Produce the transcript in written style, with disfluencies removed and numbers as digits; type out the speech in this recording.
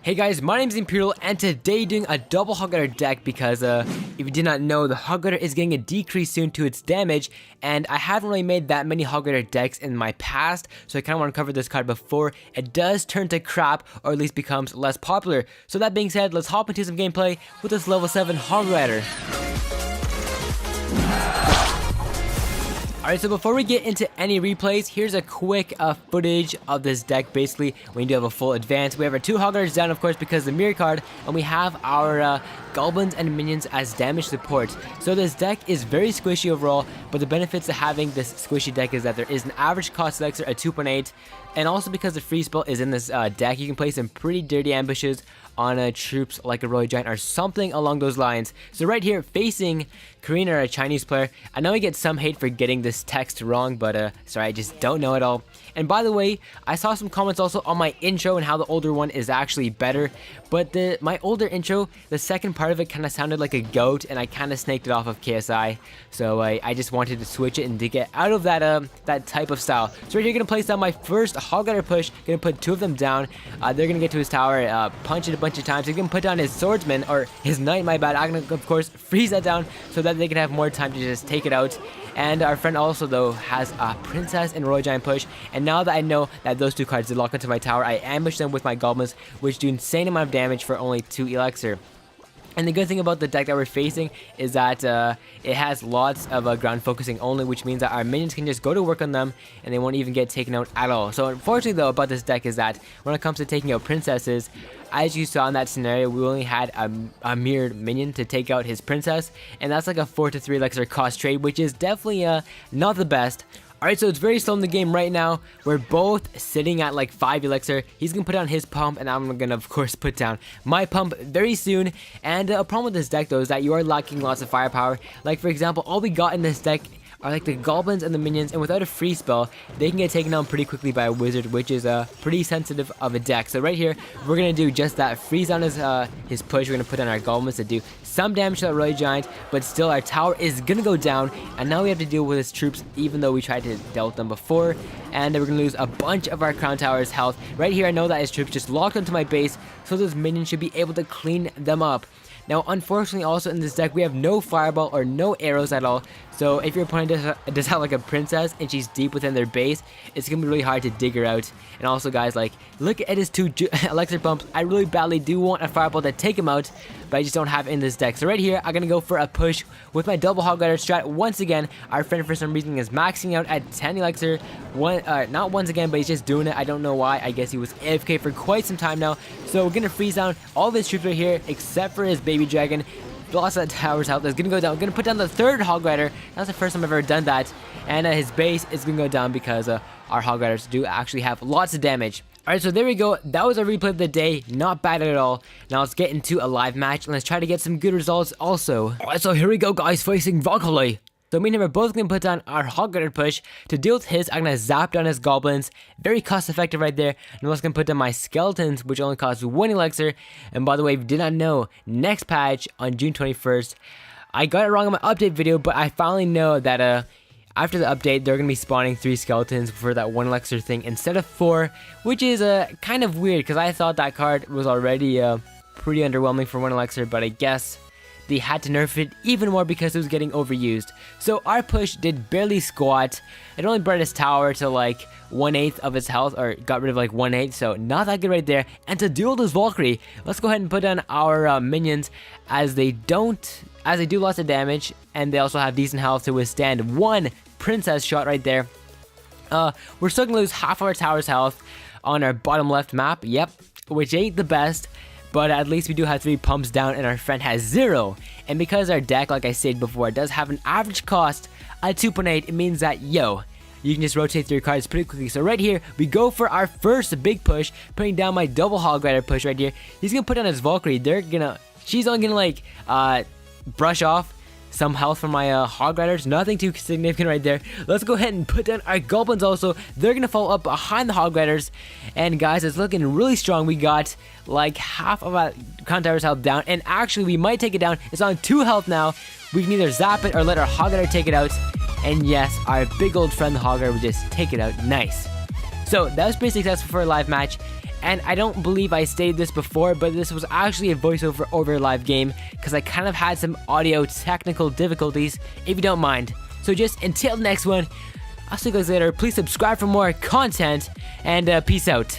Hey guys, my name is Imperial and today doing a double Hog Rider deck because if you did not know, the Hog Rider is getting a decrease soon to its damage, and I haven't really made that many Hog Rider decks in my past, so I kind of want to cover this card before it does turn to crap or at least becomes less popular. So that being said, let's hop into some gameplay with this level 7 Hog Rider. Alright, so before we get into any replays, here's a quick footage of this deck. Basically, when you do have a full advance, we have our 2 Hog Riders down, of course, because of the mirror card, and we have our goblins and minions as damage support. So this deck is very squishy overall, but the benefits of having this squishy deck is that there is an average cost elixir at 2.8, and also because the free spell is in this deck, you can play some pretty dirty ambushes on troops like a Royal Giant or something along those lines. So right here, facing Korean or a Chinese player, I know I get some hate for getting this text wrong, but sorry, I just don't know it all. And by the way, I saw some comments also on my intro and how the older one is actually better, but my older intro, the second part of it kind of sounded like a goat, and I kind of snaked it off of KSI, so I just wanted to switch it and to get out of that type of style. So right here, gonna place down my first Hog Rider push, gonna put 2 of them down. They're gonna get to his tower, punch it a bunch of times. He's gonna put down his swordsman, or his knight, my bad. I'm gonna, of course, freeze that down so that they can have more time to just take it out. And our friend also, though, has a princess and Royal Giant push. And now that I know that those 2 cards did lock into my tower, I ambush them with my goblins, which do insane amount of damage for only 2 elixir. And the good thing about the deck that we're facing is that it has lots of ground focusing only, which means that our minions can just go to work on them and they won't even get taken out at all. So unfortunately though about this deck is that when it comes to taking out princesses, as you saw in that scenario, we only had a mirrored minion to take out his princess, and that's like a 4 to 3 elixir cost trade, which is definitely not the best. Alright, so it's very slow in the game right now. We're both sitting at like 5 elixir. He's gonna put down his pump, and I'm gonna of course put down my pump very soon. And a problem with this deck though is that you are lacking lots of firepower. Like for example, all we got in this deck are like the goblins and the minions, and without a free spell, they can get taken down pretty quickly by a wizard, which is pretty sensitive of a deck. So right here, we're gonna do just that: freeze down his push. We're gonna put down our goblins to do some damage to that Royal Giant, but still our tower is gonna go down, and now we have to deal with his troops, even though we tried to deal with them before, and we're gonna lose a bunch of our crown tower's health. Right here, I know that his troops just locked onto my base, so those minions should be able to clean them up. Now, unfortunately, also in this deck, we have no fireball or no arrows at all. So if your opponent does have like a princess and she's deep within their base, it's gonna be really hard to dig her out. And also, guys, like, look at his 2 elixir pumps. I really badly do want a fireball to take him out, but I just don't have it in this deck. So right here, I'm gonna go for a push with my double Hog Rider strat. Once again, our friend for some reason is maxing out at 10 elixir. Not once again, but he's just doing it. I don't know why. I guess he was AFK for quite some time now. So we're gonna freeze down all of his troops right here, except for his baby dragon. Lost that tower's health is gonna go down. We're gonna put down the 3rd Hog Rider. That's the first time I've ever done that. And his base is gonna go down because our Hog Riders do actually have lots of damage. Alright, so there we go. That was a replay of the day. Not bad at all. Now let's get into a live match and let's try to get some good results also. Alright, so here we go, guys, facing Royale. So me and him are both going to put down our Hog Rider push. To deal with his, I'm going to zap down his goblins. Very cost effective right there. And I'm also going to put down my skeletons, which only cost 1 elixir. And by the way, if you did not know, next patch on June 21st, I got it wrong in my update video, but I finally know that after the update, they're going to be spawning 3 skeletons for that 1 elixir thing instead of 4, which is kind of weird because I thought that card was already pretty underwhelming for 1 elixir, but I guess they had to nerf it even more because it was getting overused. So our push did barely squat. It only brought his tower to like 1/8 of its health, or got rid of like 1/8, so not that good right there. And to deal with this Valkyrie, let's go ahead and put down our minions as they do lots of damage, and they also have decent health to withstand 1 princess shot right there. We're still gonna lose half of our tower's health on our bottom left map, yep, which ain't the best. But at least we do have 3 pumps down and our friend has 0. And because our deck, like I said before, does have an average cost at 2.8, it means that, yo, you can just rotate through your cards pretty quickly. So right here, we go for our first big push, putting down my double Hog Rider push right here. He's going to put down his Valkyrie. She's only going to like brush off some health from my Hog Riders. Nothing too significant right there. Let's go ahead and put down our goblins also. They're gonna follow up behind the Hog Riders, and guys, it's looking really strong. We got like half of our crown tower's health down, and actually we might take it down. It's on 2 health now. We can either zap it or let our Hog Rider take it out, and yes, our big old friend the Hog Rider would just take it out. Nice. So that was pretty successful for a live match. And I don't believe I stated this before, but this was actually a voiceover over a live game because I kind of had some audio technical difficulties, if you don't mind. So just until the next one, I'll see you guys later. Please subscribe for more content, and peace out.